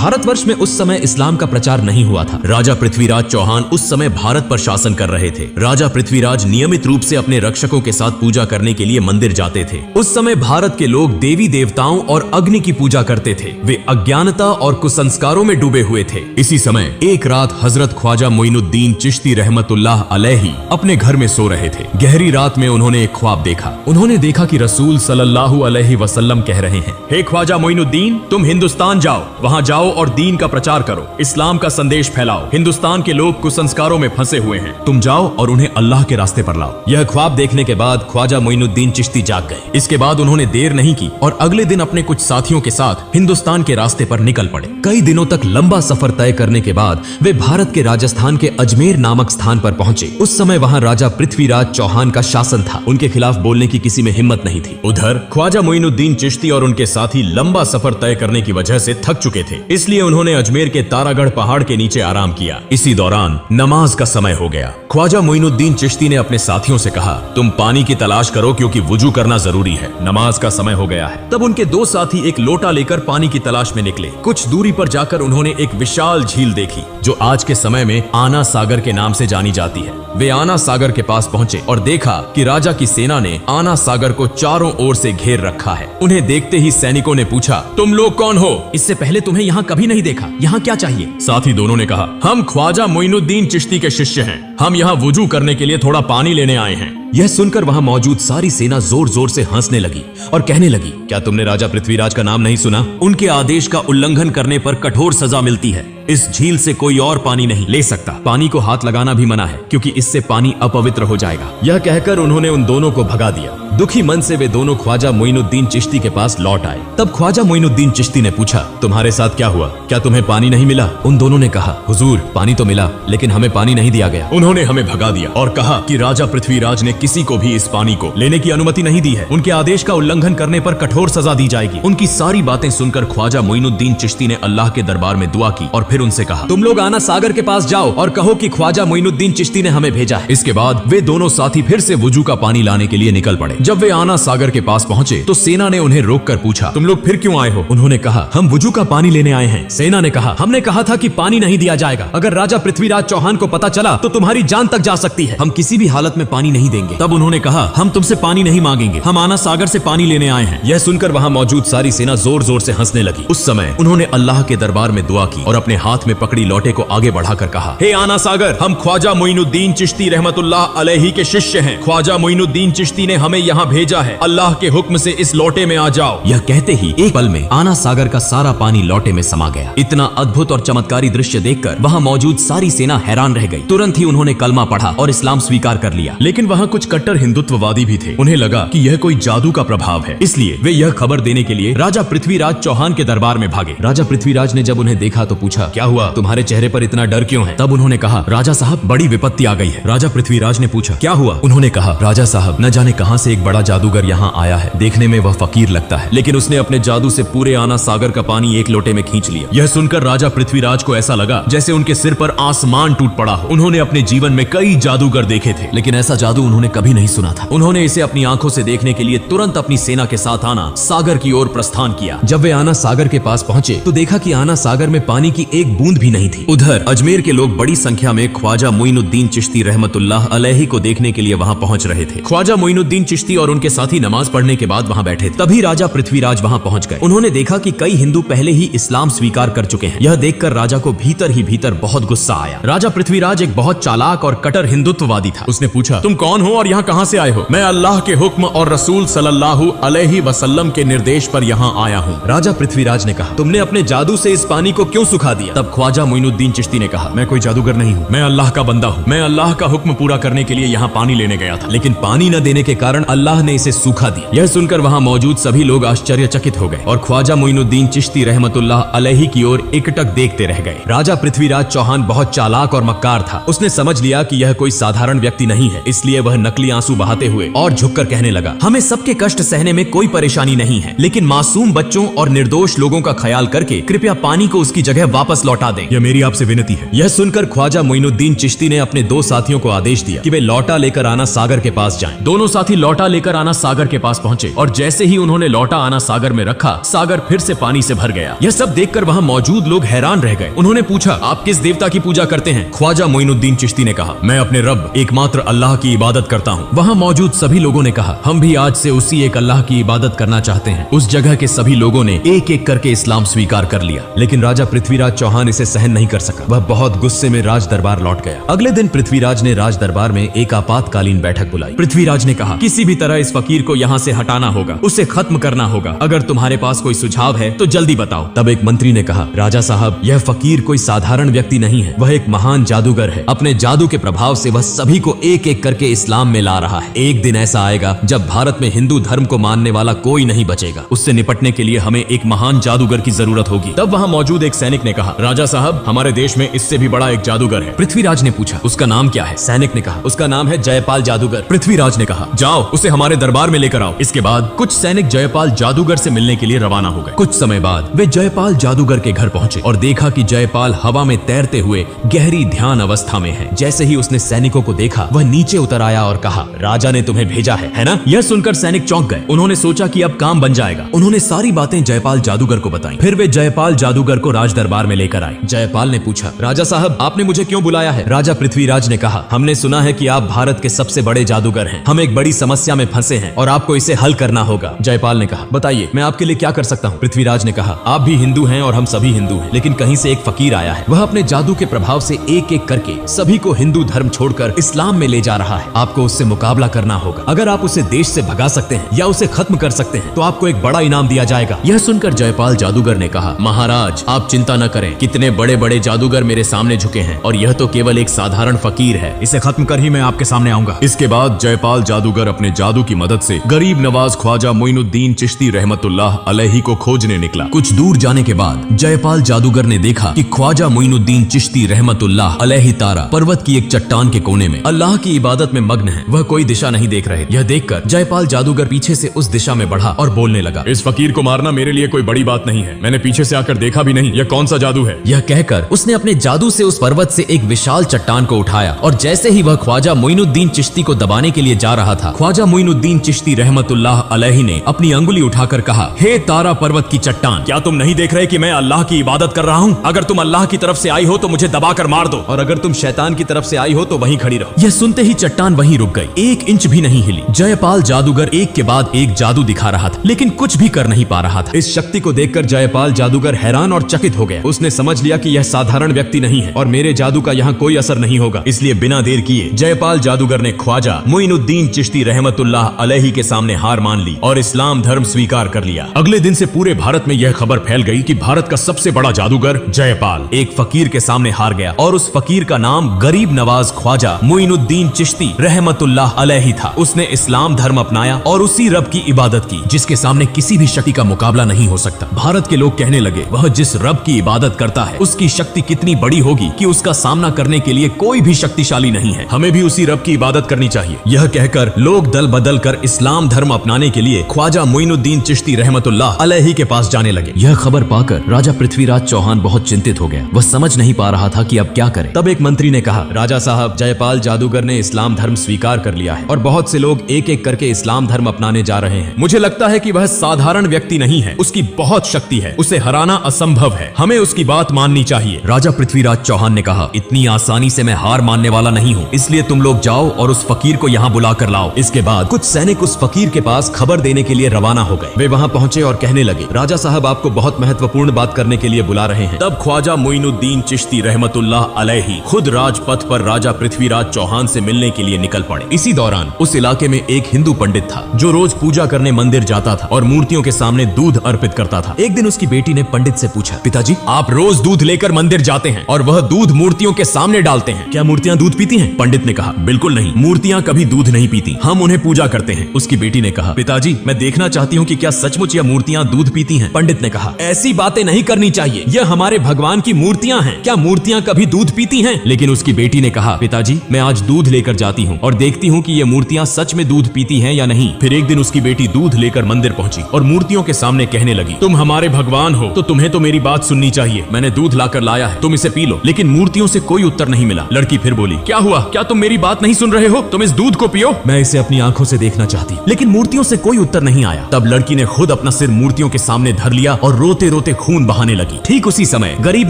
भारतवर्ष में उस समय इस्लाम का प्रचार नहीं हुआ था। राजा पृथ्वीराज चौहान उस समय भारत पर शासन कर रहे थे। राजा पृथ्वीराज नियमित रूप से अपने रक्षकों के साथ पूजा करने के लिए मंदिर जाते थे। उस समय भारत के लोग देवी देवताओं और अग्नि की पूजा करते थे। वे अज्ञानता और कुसंस्कारों में डूबे हुए थे। इसी समय एक रात हजरत ख्वाजा मोइनुद्दीन चिश्ती रहमतुल्लाह अलैहि अपने घर में सो रहे थे। गहरी रात में उन्होंने एक ख्वाब देखा। उन्होंने देखा कि रसूल सल्लल्लाहु अलैहि वसल्लम कह रहे हैं, हे ख्वाजा मोइनुद्दीन, तुम हिंदुस्तान जाओ, वहां जाओ और दीन का प्रचार करो, इस्लाम का संदेश फैलाओ। हिंदुस्तान के लोग कुसंस्कारों में फंसे हुए हैं, तुम जाओ और उन्हें अल्लाह के रास्ते पर लाओ। यह ख्वाब देखने के बाद ख्वाजा मोइनुद्दीन चिश्ती जाग गए। इसके बाद उन्होंने देर नहीं की और अगले दिन अपने कुछ साथियों के साथ हिंदुस्तान के रास्ते पर निकल पड़े। कई दिनों तक लंबा सफर तय करने के बाद वे भारत के राजस्थान के अजमेर नामक स्थान पर पहुंचे। उस समय वहां राजा पृथ्वीराज चौहान का शासन था। उनके खिलाफ बोलने की किसी में हिम्मत नहीं थी। उधर ख्वाजा मोइनुद्दीन चिश्ती और उनके साथी लंबा सफर तय करने की वजह से थक चुके थे, इसलिए उन्होंने अजमेर के तारागढ़ पहाड़ के नीचे आराम किया। इसी दौरान नमाज का समय हो गया। ख्वाजा मोइनुद्दीन चिश्ती ने अपने साथियों से कहा, तुम पानी की तलाश करो क्योंकि वुजू करना जरूरी है, नमाज का समय हो गया है। तब उनके दो साथी एक लोटा लेकर पानी की तलाश में निकले। कुछ दूरी पर जाकर उन्होंने एक विशाल झील देखी जो आज के समय में आना सागर के नाम से जानी जाती है। वे आना सागर के पास पहुंचे और देखा कि राजा की सेना ने आना सागर को चारों ओर से घेर रखा है। उन्हें देखते ही सैनिकों ने पूछा, तुम लोग कौन हो? इससे पहले तुम्हें यहाँ कभी नहीं देखा, यहाँ क्या चाहिए? साथी दोनों ने कहा, हम ख्वाजा मोइनुद्दीन चिश्ती के शिष्य हैं, हम यहाँ वुजू करने के लिए थोड़ा पानी लेने आए हैं। यह सुनकर वहां मौजूद सारी सेना जोर जोर से हंसने लगी और कहने लगी, क्या तुमने राजा पृथ्वीराज का नाम नहीं सुना? उनके आदेश का उल्लंघन करने पर कठोर सजा मिलती है। इस झील से कोई और पानी नहीं ले सकता। पानी को हाथ लगाना भी मना है क्योंकि इससे पानी अपवित्र हो जाएगा। यह कहकर उन्होंने उन दोनों को भगा दिया। दुखी मन से वे दोनों ख्वाजा मोइनुद्दीन चिश्ती के पास लौट आए। तब ख्वाजा मोइनुद्दीन चिश्ती ने पूछा, तुम्हारे साथ क्या हुआ? क्या तुम्हें पानी नहीं मिला? उन दोनों ने कहा, हुजूर, पानी तो मिला लेकिन हमें पानी नहीं दिया गया। उन्होंने हमें भगा दिया और कहा कि राजा पृथ्वीराज ने किसी को भी इस पानी को लेने की अनुमति नहीं दी है। उनके आदेश का उल्लंघन करने पर कठोर सजा दी जाएगी। उनकी सारी बातें सुनकर ख्वाजा मोइनुद्दीन चिश्ती ने अल्लाह के दरबार में दुआ की और फिर उनसे कहा, तुम लोग आना सागर के पास जाओ और कहो कि ख्वाजा मोइनुद्दीन चिश्ती ने हमें भेजा है। इसके बाद वे दोनों साथी फिर से वुजू का पानी लाने के लिए निकल पड़े। जब वे आना सागर के पास पहुंचे तो सेना ने उन्हें रोककर पूछा, तुम लोग फिर क्यों आए हो? उन्होंने कहा, हम वुजू का पानी लेने आए हैं। सेना ने कहा, हमने कहा था कि पानी नहीं दिया जाएगा। अगर राजा पृथ्वीराज चौहान को पता चला तो तुम्हारी जान तक जा सकती है। हम किसी भी हालत में पानी नहीं देंगे। तब उन्होंने कहा, हम तुमसे पानी नहीं मांगेंगे, हम आना सागर से पानी लेने आए हैं। यह सुनकर वहां मौजूद सारी सेना जोर जोर से हंसने लगी। उस समय उन्होंने अल्लाह के दरबार में दुआ की और अपने हाथ में पकड़ी लोटे को आगे बढ़ाकर कहा, हे आना सागर, हम ख्वाजा मोइनुद्दीन चिश्ती रहमतुल्लाह अलैहि के शिष्य हैं। ख्वाजा मोइनुद्दीन चिश्ती ने हमें यहाँ भेजा है। अल्लाह के हुक्म से इस लोटे में आ जाओ। यह कहते ही एक पल में आना सागर का सारा पानी लोटे में समा गया। इतना अद्भुत और चमत्कारी दृश्य देखकर वहाँ मौजूद सारी सेना हैरान रह गई। तुरंत ही उन्होंने कलमा पढ़ा और इस्लाम स्वीकार कर लिया। लेकिन वहाँ कुछ कट्टर हिंदुत्ववादी भी थे। उन्हें लगा कि यह कोई जादू का प्रभाव है, इसलिए वे यह खबर देने के लिए राजा पृथ्वीराज चौहान के दरबार में भागे। राजा पृथ्वीराज ने जब उन्हें देखा तो पूछा, क्या हुआ? तुम्हारे चेहरे पर इतना डर क्यों है? तब उन्होंने कहा, राजा साहब, बड़ी विपत्ति आ गई है। राजा पृथ्वीराज ने पूछा, क्या हुआ? उन्होंने कहा, राजा साहब, न जाने कहां से एक बड़ा जादूगर यहाँ आया है। देखने में वह फकीर लगता है, लेकिन उसने अपने जादू से पूरे आना सागर का पानी एक लोटे में खींच लिया। यह सुनकर राजा पृथ्वीराज को ऐसा लगा जैसे उनके सिर पर आसमान टूट पड़ा हो। उन्होंने अपने जीवन में कई जादूगर देखे थे, लेकिन ऐसा जादू उन्होंने कभी नहीं सुना था। उन्होंने इसे अपनी आंखों से देखने के लिए तुरंत अपनी सेना के साथ आना सागर की ओर प्रस्थान किया। जब वे आना सागर के पास पहुंचे तो देखा कि आना सागर में पानी की एक बूंद भी नहीं थी। उधर अजमेर के लोग बड़ी संख्या में ख्वाजा मोइनुद्दीन चिश्ती रहमतुल्लाह अलैहि को देखने के लिए वहां पहुंच रहे थे। ख्वाजा मोइनुद्दीन चिश्ती और उनके साथी नमाज पढ़ने के बाद वहां बैठे। तभी राजा पृथ्वीराज वहां पहुंच गए। उन्होंने देखा कि कई हिंदू पहले ही इस्लाम स्वीकार कर चुके हैं। यह देखकर राजा को भीतर ही भीतर बहुत गुस्सा आया। राजा पृथ्वीराज एक बहुत चालाक और कट्टर हिंदुत्ववादी था। उसने पूछा, तुम कौन हो और यहाँ कहाँ से आए हो? मैं अल्लाह के हुक्म और रसूल सल्लल्लाहु अलैहि वसल्लम के निर्देश पर यहाँ आया हूँ। राजा पृथ्वीराज ने कहा, तुमने अपने जादू से इस पानी को क्यों सुखा दिया? तब ख्वाजा मोइनुद्दीन चिश्ती ने कहा, मैं कोई जादूगर नहीं हूँ, मैं अल्लाह का बंदा हूँ। मैं अल्लाह का हुक्म पूरा करने के लिए यहाँ पानी लेने गया था, लेकिन पानी न देने के कारण अल्लाह ने इसे सूखा दिया। यह सुनकर वहाँ मौजूद सभी लोग आश्चर्यचकित हो गए और ख्वाजा मोइनुद्दीन चिश्ती रहमतुल्लाह अलैहि की ओर एकटक देखते रह गए। राजा पृथ्वीराज चौहान बहुत चालाक और मक्कार था। उसने समझ लिया कि यह कोई साधारण व्यक्ति नहीं है, इसलिए वह नकली आंसू बहाते हुए और झुककर कहने लगा, हमें सबके कष्ट सहने में कोई परेशानी नहीं है, लेकिन मासूम बच्चों और निर्दोष लोगों का ख्याल करके कृपया पानी को उसकी जगह वापस लौटा दें। यह मेरी आपसे विनती है। यह सुनकर ख्वाजा मोइनुद्दीन चिश्ती ने अपने दो साथियों को आदेश दिया कि वे लौटा लेकर आना सागर के पास जाएं। दोनों साथी लौटा लेकर आना सागर के पास पहुंचे और जैसे ही उन्होंने लौटा आना सागर में रखा, सागर फिर से पानी से भर गया। यह सब देखकर वहां मौजूद लोग हैरान रह गए। उन्होंने पूछा, आप किस देवता की पूजा करते हैं? ख्वाजा मोइनुद्दीन चिश्ती ने कहा, मैं अपने रब एकमात्र अल्लाह की इबादत करता हूँ। वहाँ मौजूद सभी लोगों ने कहा, हम भी आज से उसी एक अल्लाह की इबादत करना चाहते हैं। उस जगह के सभी लोगों ने एक एक करके इस्लाम स्वीकार कर लिया, लेकिन राजा पृथ्वीराज चौहान इसे सहन नहीं कर सका। वह बहुत गुस्से में राज दरबार लौट गया। अगले दिन पृथ्वीराज ने राज दरबार में एक आपातकालीन बैठक बुलाई। पृथ्वीराज ने कहा, किसी भी तरह इस फकीर को यहाँ से हटाना होगा, उसे खत्म करना होगा। अगर तुम्हारे पास कोई सुझाव है तो जल्दी बताओ। तब एक मंत्री ने कहा, राजा साहब, यह फकीर कोई साधारण व्यक्ति नहीं है, वह एक महान जादूगर है। अपने जादू के प्रभाव से वह सभी को एक एक करके इस्लाम में ला रहा है। एक दिन ऐसा आएगा जब भारत में हिंदू धर्म को मानने वाला कोई नहीं बचेगा। उससे निपटने के लिए हमें एक महान जादूगर की जरूरत होगी। तब वहाँ मौजूद एक सैनिक ने कहा, राजा साहब, हमारे देश में इससे भी बड़ा एक जादूगर है। पृथ्वीराज ने पूछा, उसका नाम क्या है? सैनिक ने कहा, उसका नाम है जयपाल जादूगर। पृथ्वीराज ने कहा, जाओ उसे हमारे दरबार में लेकर आओ। इसके बाद कुछ सैनिक जयपाल जादूगर से मिलने के लिए रवाना हो गए। कुछ समय बाद वे जयपाल जादूगर के घर पहुंचे और देखा कि जयपाल हवा में तैरते हुए गहरी ध्यान अवस्था में है। जैसे ही उसने सैनिकों को देखा, वह नीचे उतर आया और कहा, राजा ने तुम्हें भेजा है ना? यह सुनकर सैनिक चौंक गए। उन्होंने सोचा कि अब काम बन जाएगा। उन्होंने सारी बातें जयपाल जादूगर को बताई। फिर वे जयपाल जादूगर को राज दरबार में लेकर आए। जयपाल ने पूछा, राजा साहब, आपने मुझे क्यों बुलाया है? राजा पृथ्वीराज ने कहा, हमने सुना है कि आप भारत के सबसे बड़े जादूगर हैं। हम एक बड़ी समस्या में फंसे हैं और आपको इसे हल करना होगा। जयपाल ने कहा, बताइए, मैं आपके लिए क्या कर सकता हूँ? पृथ्वीराज ने कहा, आप भी हिंदू हैं और हम सभी हिंदू हैं, लेकिन कहीं से एक फकीर आया है। वह अपने जादू के प्रभाव से एक एक करके सभी को हिंदू धर्म छोड़कर इस्लाम में ले जा रहा है। आपको उससे मुकाबला करना होगा। अगर आप उसे देश से भगा सकते हैं या उसे खत्म कर सकते हैं तो आपको एक बड़ा इनाम दिया जाएगा। यह सुनकर जयपाल जादूगर ने कहा, महाराज, आप चिंता न करें। कितने बड़े बड़े जादूगर मेरे सामने झुके हैं और यह तो केवल एक साधारण फकीर है। इसे खत्म कर ही मैं आपके सामने आऊंगा। इसके बाद जयपाल जादूगर अपने जादू की मदद से गरीब नवाज ख्वाजा मोइनुद्दीन चिश्ती रहमतुल्लाह अलैहि को खोजने निकला। कुछ दूर जाने के बाद जयपाल जादूगर ने देखा कि ख्वाजा मोइनुद्दीन चिश्ती रहमतुल्लाह अलैहि तारा पर्वत की एक चट्टान के कोने में अल्लाह की इबादत में मग्न है। वह कोई दिशा नहीं देख रहे। यह देखकर जयपाल जादूगर पीछे से उस दिशा में बढ़ा और बोलने लगा, इस फकीर को मारना मेरे लिए कोई बड़ी बात नहीं है। मैंने पीछे से आकर देखा भी नहीं। यह कौन सा जादू है? यह कहकर उसने अपने जादू से उस पर्वत से एक विशाल चट्टान को उठाया और जैसे ही वह ख्वाजा मोइनुद्दीन चिश्ती को दबाने के लिए जा रहा था, ख्वाजा मोइनुद्दीन चिश्ती रहमतुल्लाह अलैहि ने अपनी अंगुली उठाकर कहा, हे तारा पर्वत की चट्टान, क्या तुम नहीं देख रहे कि मैं अल्लाह की इबादत कर रहा हूँ? अगर तुम अल्लाह की तरफ से आई हो तो मुझे दबाकर मार दो, और अगर तुम शैतान की तरफ से आई हो तो वहीं खड़ी रहो। यह सुनते ही चट्टान वहीं रुक गई, 1 इंच भी नहीं हिली। जयपाल जादूगर एक के बाद एक जादू दिखा रहा था, लेकिन कुछ भी कर नहीं पा रहा था। इस शक्ति को देखकर जयपाल जादूगर हैरान और चकित हो गया। उसने समझ लिया कि यह साधारण व्यक्ति नहीं है और मेरे जादू का यहाँ कोई असर नहीं होगा। इसलिए बिना देर किए जयपाल जादूगर ने ख्वाजा मोइनुद्दीन चिश्ती रहमतुल्लाह अलैहि के सामने हार मान ली और इस्लाम धर्म स्वीकार कर लिया। अगले दिन से पूरे भारत में यह खबर फैल गई कि भारत का सबसे बड़ा जादूगर जयपाल एक फकीर के सामने हार गया और उस फकीर का नाम गरीब नवाज ख्वाजा मोइनुद्दीन चिश्ती रहमतुल्लाह अलैहि था। उसने इस्लाम धर्म अपनाया और उसी रब की इबादत की जिसके सामने किसी भी शक्ति का मुकाबला नहीं हो सकता। भारत के लोग कहने लगे, वह जिस रब की इबादत करता है उसकी शक्ति कितनी बड़ी होगी कि उसका सामना करने के लिए कोई भी शक्तिशाली नहीं है। हमें भी उसी रब की इबादत करनी चाहिए। यह कहकर लोग दल बदल कर इस्लाम धर्म अपनाने के लिए ख्वाजा मोइनुद्दीन चिश्ती रहमतुल्लाह अलैहि के पास जाने लगे। यह खबर पाकर राजा पृथ्वीराज चौहान बहुत चिंतित हो गया। वह समझ नहीं पा रहा था कि अब क्या करे। तब एक मंत्री ने कहा, राजा साहब, जयपाल जादूगर ने इस्लाम धर्म स्वीकार कर लिया है और बहुत से लोग एक एक करके इस्लाम धर्म अपनाने जा रहे हैं। मुझे लगता है कि वह साधारण व्यक्ति नहीं है, उसकी बहुत शक्ति है, उसे हराना असंभव है। हमें उसकी बात माननी चाहिए। राजा पृथ्वीराज चौहान ने कहा, इतनी आसानी से मैं हार मानने वाला नहीं हूँ, इसलिए तुम लोग जाओ और उस फकीर को यहाँ बुला कर लाओ। इसके बाद कुछ सैनिक उस फकीर के पास खबर देने के लिए रवाना हो गए। वे वहाँ पहुंचे और कहने लगे, राजा साहब आपको बहुत महत्वपूर्ण बात करने के लिए बुला रहे हैं। तब ख्वाजा मोइनुद्दीन चिश्ती रहमतुल्लाह अलैहि खुद राजपथ पर राजा पृथ्वीराज चौहान से मिलने के लिए निकल पड़े। इसी दौरान उस इलाके में एक हिंदू पंडित था जो रोज पूजा करने मंदिर जाता था और मूर्तियों के सामने दूध अर्पित करता था। एक दिन उसकी बेटी ने पंडित से पूछा, पिताजी, आप रोज दूध लेकर मंदिर जाते हैं और वह दूध मूर्तियों के सामने डालते हैं, क्या मूर्तियां दूध पीती हैं? पंडित ने कहा, बिल्कुल नहीं, मूर्तियां कभी दूध नहीं पीती, हम उन्हें पूजा करते हैं। उसकी बेटी ने कहा, पिताजी, मैं देखना चाहती हूँ कि क्या सचमुच यह मूर्तियां दूध पीती हैं? पंडित ने कहा, ऐसी बातें नहीं करनी चाहिए, यह हमारे भगवान की मूर्तियां हैं, क्या मूर्तियां कभी दूध पीती हैं? लेकिन उसकी बेटी ने कहा, पिताजी, मैं आज दूध लेकर जाती हूँ और देखती हूँ कि ये मूर्तियां सच में दूध पीती हैं या नहीं। फिर एक दिन उसकी बेटी दूध लेकर मंदिर पहुंची और मूर्तियों के सामने कहने लगी, तुम हमारे भगवान हो तो तुम्हें तो मेरी बात सुननी चाहिए। मैंने दूध लाकर लाया है, तुम इसे पी लो। लेकिन मूर्तियों से कोई उत्तर नहीं मिला। लड़की फिर बोली, क्या हुआ, क्या तुम मेरी बात नहीं सुन रहे हो? तुम इस दूध को पियो। मैं इसे अपनी आंखों आंखों से देखना चाहती, लेकिन मूर्तियों से कोई उत्तर नहीं आया। तब लड़की ने खुद अपना सिर मूर्तियों के सामने धर लिया और रोते रोते खून बहाने लगी। ठीक उसी समय गरीब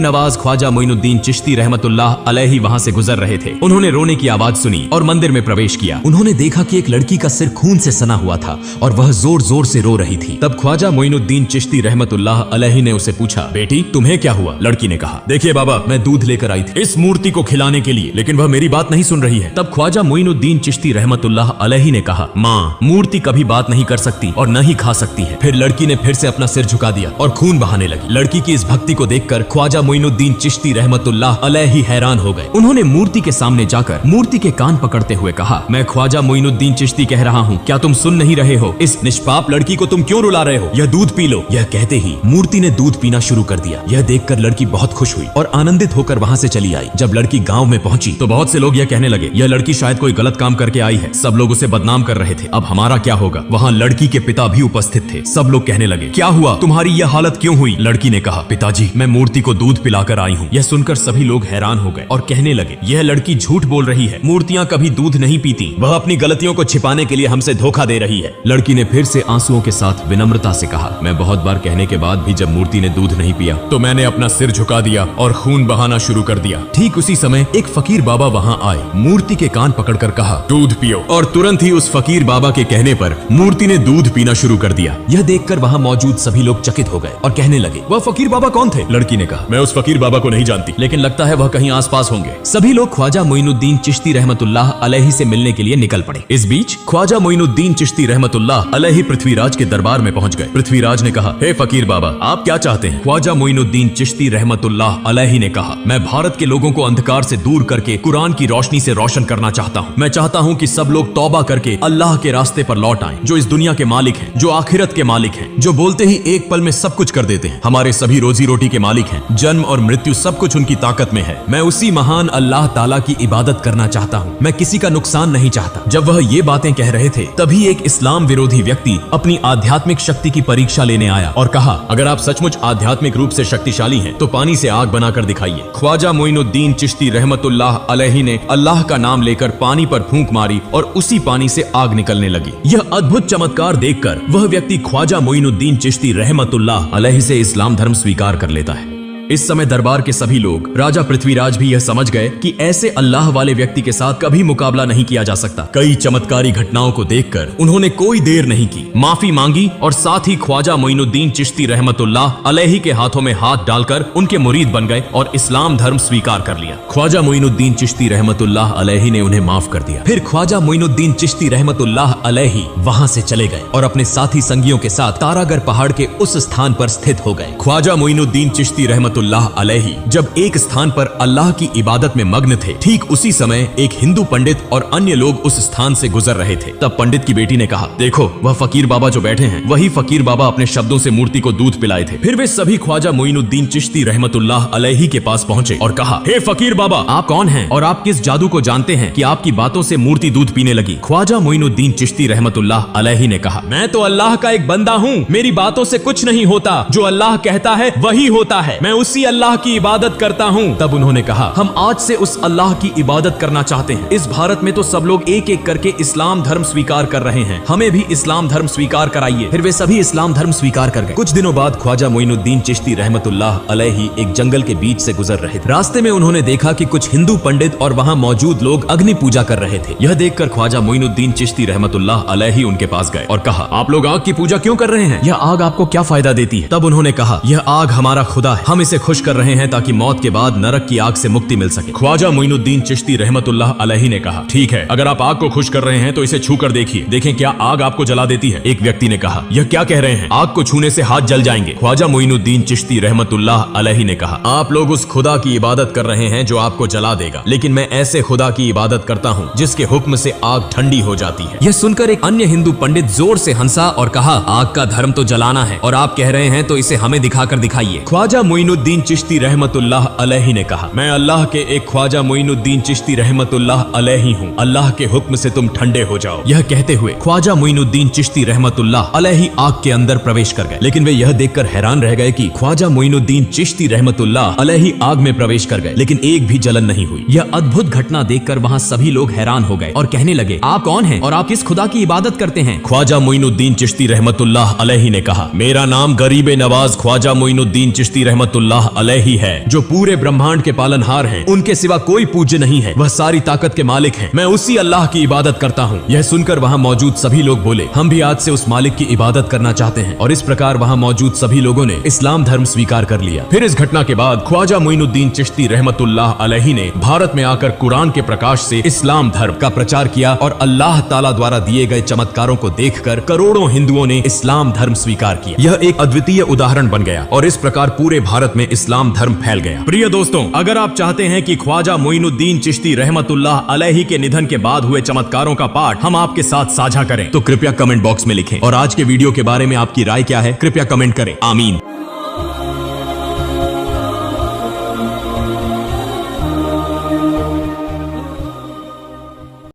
नवाज ख्वाजा मोइनुद्दीन चिश्ती रहमतुल्लाह अलैहि वहां से गुजर रहे थे। उन्होंने रोने की आवाज सुनी और मंदिर में प्रवेश किया। उन्होंने देखा कि एक लड़की का सिर खून से सना हुआ था और वह जोर जोर से रो रही थी। तब ख्वाजा मोइनुद्दीन चिश्ती रहमतुल्लाह अलैहि ने उसे पूछा, बेटी तुम्हें क्या हुआ? लड़की ने कहा, देखिए बाबा, मैं दूध लेकर आई थी इस मूर्ति को खिलाने के लिए, लेकिन वह मेरी बात नहीं सुन रही है। तब ख्वाजा मोइनुद्दीन चिश्ती रहमतुल्लाह अलैहि ने कहा, माँ, मूर्ति कभी बात नहीं कर सकती और न ही खा सकती है। फिर लड़की ने फिर से अपना सिर झुका दिया और खून बहाने लगी। लड़की की इस भक्ति को देखकर ख्वाजा मोइनुद्दीन चिश्ती रहमतुल्लाह अलैहि हैरान हो गए। उन्होंने मूर्ति के सामने जाकर मूर्ति के कान पकड़ते हुए कहा, मैं ख्वाजा मोइनुद्दीन चिश्ती कह रहा हूँ, क्या तुम सुन नहीं रहे हो? इस निष्पाप लड़की को तुम क्यों रुला रहे हो? यह दूध पी लो। यह कहते ही मूर्ति ने दूध पीना शुरू कर दिया। यह देखकर लड़की बहुत खुश हुई और आनंदित होकर वहां से चली आई। जब लड़की गांव में पहुंची तो बहुत से लोग यह कहने लगे, यह लड़की शायद कोई गलत काम करके आई है। सब लोग उसे बदनाम कर रहे थे। अब हमारा क्या होगा? वहाँ लड़की के पिता भी उपस्थित थे। सब लोग कहने लगे, क्या हुआ? तुम्हारी यह हालत क्यों हुई? लड़की ने कहा, पिताजी, मैं मूर्ति को दूध पिलाकर आई हूँ। यह सुनकर सभी लोग हैरान हो गए और कहने लगे, यह लड़की झूठ बोल रही है। मूर्तियाँ कभी दूध नहीं पीती। वह अपनी गलतियों को छिपाने के लिए हमसे धोखा दे रही है। लड़की ने फिर से आंसुओं के साथ विनम्रता से कहा, मैं बहुत बार कहने के बाद भी जब मूर्ति ने दूध नहीं पिया तो मैंने अपना सिर झुका दिया और खून बहाना शुरू कर दिया। ठीक उसी समय एक फकीर बाबा वहाँ आए। मूर्ति के कान पकड़कर कहा, दूध पियो। और तुरंत ही उस फकीर बाबा के कहने पर मूर्ति ने दूध पीना शुरू कर दिया। यह देखकर वहाँ मौजूद सभी लोग चकित हो गए और कहने लगे, वह फकीर बाबा कौन थे? लड़की ने कहा, मैं उस फकीर बाबा को नहीं जानती, लेकिन लगता है वह कहीं आसपास होंगे। सभी लोग ख्वाजा मोइनुद्दीन चिश्ती रहमतुल्लाह अलैहि से मिलने के लिए निकल पड़े। इस बीच ख्वाजा मोइनुद्दीन चिश्ती रहमतुल्लाह अलैहि पृथ्वीराज के दरबार में पहुंच गए। पृथ्वीराज ने कहा, हे फकीर बाबा, आप क्या चाहते हैं? ख्वाजा मोइनुद्दीन चिश्ती रहमतुल्लाह अलैहि ने कहा, मैं भारत के लोगों को अंधकार से दूर करके कुरान की रोशनी से रोशन करना चाहता हूँ। मैं चाहता हूँ कि सब लोग तौबा करके अल्लाह के रास्ते पर लौट आएं, जो इस दुनिया के मालिक हैं, जो आखिरत के मालिक हैं, जो बोलते ही एक पल में सब कुछ कर देते हैं। हमारे सभी रोजी रोटी के मालिक हैं। जन्म और मृत्यु सब कुछ उनकी ताकत में है। मैं उसी महान अल्लाह ताला की इबादत करना चाहता हूँ। मैं किसी का नुकसान नहीं चाहता। जब वह ये बातें कह रहे थे तभी एक इस्लाम विरोधी व्यक्ति अपनी आध्यात्मिक शक्ति की परीक्षा लेने आया और कहा, अगर आप सचमुच आध्यात्मिक रूप से शक्तिशाली हैं तो पानी से आग बनाकर दिखाइए। ख्वाजा मोइनुद्दीन चिश्ती रहमतुल्लाह अलैहि ने अल्लाह का नाम लेकर पानी पर फूंक मारी और उसी पानी से आग निकलने लगी। यह अद्भुत चमत्कार देखकर वह व्यक्ति ख्वाजा मोइनुद्दीन चिश्ती रहमतुल्लाह अलैहि से इस्लाम धर्म स्वीकार कर लेता है। इस समय दरबार के सभी लोग, राजा पृथ्वीराज भी यह समझ गए कि ऐसे अल्लाह वाले व्यक्ति के साथ कभी मुकाबला नहीं किया जा सकता। कई चमत्कारी घटनाओं को देखकर उन्होंने कोई देर नहीं की, माफी मांगी और साथ ही ख्वाजा मोइनुद्दीन चिश्ती रहमतुल्लाह अलैहि के हाथों में हाथ डालकर उनके मुरीद बन गए और इस्लाम धर्म स्वीकार कर लिया। ख्वाजा मोइनुद्दीन चिश्ती रहमतुल्लाह अलैहि ने उन्हें माफ कर दिया। फिर ख्वाजा मोइनुद्दीन चिश्ती रहमतुल्लाह अलैहि वहां से चले गए और अपने साथी संगियों के साथ तारागढ़ पहाड़ के उस स्थान पर स्थित हो गए। ख्वाजा मोइनुद्दीन चिश्ती रहमतुल्लाह अलैहि जब एक स्थान पर अल्लाह की इबादत में मग्न थे, ठीक उसी समय एक हिंदू पंडित और अन्य लोग उस स्थान से गुजर रहे थे। तब पंडित की बेटी ने कहा, देखो वह फकीर बाबा जो बैठे हैं, वही फकीर बाबा अपने शब्दों से मूर्ति को दूध पिलाए थे। फिर वे सभी ख्वाजा मोइनुद्दीन चिश्ती रहमतुल्लाह अलैहि के पास पहुंचे और कहा, हे फकीर बाबा, आप कौन हैं और आप किस जादू को जानते हैं कि आपकी बातों से मूर्ति दूध पीने लगी? ख्वाजा मोइनुद्दीन चिश्ती रहमतुल्लाह अलैहि ने कहा, मैं तो अल्लाह का एक बंदा हूँ। मेरी बातों से कुछ नहीं होता। जो अल्लाह कहता है वही होता है। मैं उसी अल्लाह की इबादत करता हूँ। तब उन्होंने कहा, हम आज से उस अल्लाह की इबादत करना चाहते हैं। इस भारत में तो सब लोग एक एक करके इस्लाम धर्म स्वीकार कर रहे हैं, हमें भी इस्लाम धर्म स्वीकार कराइए। फिर वे सभी इस्लाम धर्म स्वीकार कर गए। कुछ दिनों बाद ख्वाजा मोइनुद्दीन चिश्ती रहमतुल्लाह अलैहि एक जंगल के बीच से गुजर रहे थे। रास्ते में उन्होंने देखा कि कुछ हिंदू पंडित और वहाँ मौजूद लोग अग्नि पूजा कर रहे थे। यह देखकर ख्वाजा मोइनुद्दीन चिश्ती रहमतुल्लाह अलैहि उनके पास गए और कहा, आप लोग आग की पूजा क्यों कर रहे हैं? यह आग आपको क्या फायदा देती है? तब उन्होंने कहा, यह आग हमारा खुदा है। हम इसे खुश कर रहे हैं ताकि मौत के बाद नरक की आग से मुक्ति मिल सके। ख्वाजा मोइनुद्दीन चिश्ती रहमतुल्लाह अलैहि ने कहा, ठीक है, अगर आप आग को खुश कर रहे हैं तो इसे छू कर देखिए, देखें क्या आग आपको जला देती है। एक व्यक्ति ने कहा, यह क्या कह रहे हैं? आग को छूने से हाथ जल जाएंगे। ख्वाजा मोइनुद्दीन चिश्ती रहमतुल्लाह अलैहि ने कहा, आप लोग उस खुदा की इबादत कर रहे हैं जो आपको जला देगा, लेकिन मैं ऐसे खुदा की इबादत करता हूँ जिसके हुक्म से आग ठंडी हो जाती है। यह सुनकर एक अन्य हिंदू पंडित जोर से हंसा और कहा, आग का धर्म तो जलाना है और आप कह रहे हैं तो इसे हमें दिखाकर दिखाइए। ख्वाजा मोइनुद्दीन मोइनुद्दीन चिश्ती रहमतुल्लाह अलैहि ने कहा, मैं अल्लाह के एक ख्वाजा मोइनुद्दीन चिश्ती रहमतुल्लाह अलैहि हूँ, अल्लाह के हुक्म से तुम ठंडे हो जाओ। यह कहते हुए ख्वाजा मोइनुद्दीन चिश्ती रहमतुल्लाह अलैहि आग के अंदर प्रवेश कर गए, लेकिन वे यह देखकर हैरान रह गए कि ख्वाजा मोइनुद्दीन चिश्ती रहमतुल्लाह अलैहि आग में प्रवेश कर गए, लेकिन एक भी जलन नहीं हुई। यह अद्भुत घटना देखकर वहाँ सभी लोग हैरान हो गए और कहने लगे, आप कौन हैं और आप किस खुदा की इबादत करते हैं? ख्वाजा मोइनुद्दीन चिश्ती रहमतुल्लाह अलैहि ने कहा, मेरा नाम गरीब नवाज ख्वाजा मोइनुद्दीन चिश्ती रहमतुल्लाह अलैहि है, जो पूरे ब्रह्मांड के पालनहार हैं। उनके सिवा कोई पूज्य नहीं है, वह सारी ताकत के मालिक हैं। मैं उसी अल्लाह की इबादत करता हूँ। यह सुनकर वहाँ मौजूद सभी लोग बोले, हम भी आज से उस मालिक की इबादत करना चाहते हैं। और इस प्रकार वहाँ मौजूद सभी लोगों ने इस्लाम धर्म स्वीकार कर लिया। फिर इस घटना के बाद ख्वाजा मोइनुद्दीन चिश्ती रहमतुल्लाह अलैहि ने भारत में आकर कुरान के प्रकाश से इस्लाम धर्म का प्रचार किया और अल्लाह ताला द्वारा दिए गए चमत्कारों को देखकर करोड़ों हिंदुओं ने इस्लाम धर्म स्वीकार किया। यह एक अद्वितीय उदाहरण बन गया और इस प्रकार पूरे भारत में इस्लाम धर्म फैल गया। प्रिय दोस्तों, अगर आप चाहते हैं कि ख्वाजा मोइनुद्दीन चिश्ती रहमतुल्लाह अलैहि के निधन के बाद हुए चमत्कारों का पाठ हम आपके साथ साझा करें, तो कृपया कमेंट बॉक्स में लिखें। और आज के वीडियो के बारे में आपकी राय क्या है, कृपया कमेंट करें। आमीन।